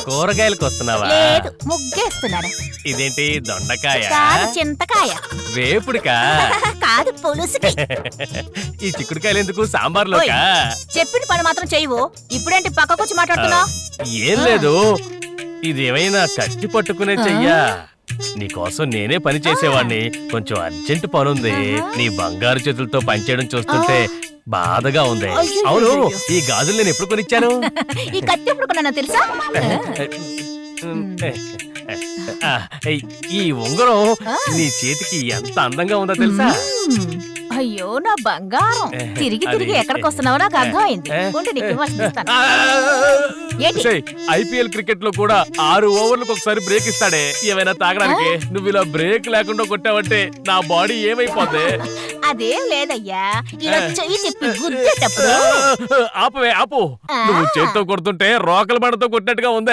కూరగాయలకు వస్తున్నావా? లేదు, ముగ్గేస్తున్నాను. ఇదేంటి దొండకాయ? కాదు, చింతకాయ. వేపుడుకా? కాదు, పులుసుకి. ఈ చిక్కుడుకాయలు ఎందుకు సాంబార్లోకా? చెప్పిన పని మాత్రం చెయ్యవు. ఇప్పుడేంటి పక్కకొచ్చి మాట్లాడుతున్నావు? ఏం లేదు, ఇదేమైనా కత్తి పట్టుకునే చెయ్యా? నీకోసం నేనే పని చేసేవాణ్ణి. కొంచెం అర్జెంట్ పనుంది. నీ బంగారు చేతులతో పనిచేయడం చూస్తుంటే బాధగా ఉంది. అయ్యయ్యయ్యో. అవును, ఈ గాజులు నేను ఎప్పుడు కొనిచ్చాను? ఈ కత్తి ఎప్పుడు కొన్నానో తెలుసా? ఈ ఉంగరం నీ చేతికి ఎంత అందంగా ఉందో తెలుసా? అయ్యో నా బంగారం, తిరిగి తిరిగి ఎక్కడికి వస్తున్నావో నాకు అర్థమైంది. ఉండు, నీకు ఇవ్వాల్సింది ఇస్తాను. ఏంటి? ఐపీఎల్ క్రికెట్ లో కూడా 6 ఓవర్లకు ఒకసారి బ్రేక్ ఇస్తాడే ఏమైనా తాగడానికి. నువ్వు ఇలా బ్రేక్ లేకుండా కొట్టావంటే నా బాడీ ఏమైపోతే? అదేం లేదయ్యా, ఇలా చెయ్యి తిప్పి గుద్దేటప్పుడు. ఆపవే ఆపు, నువ్వు చేత్తో కొడుతుంటే రోకల బండతో కొట్టినట్టుగా ఉంది.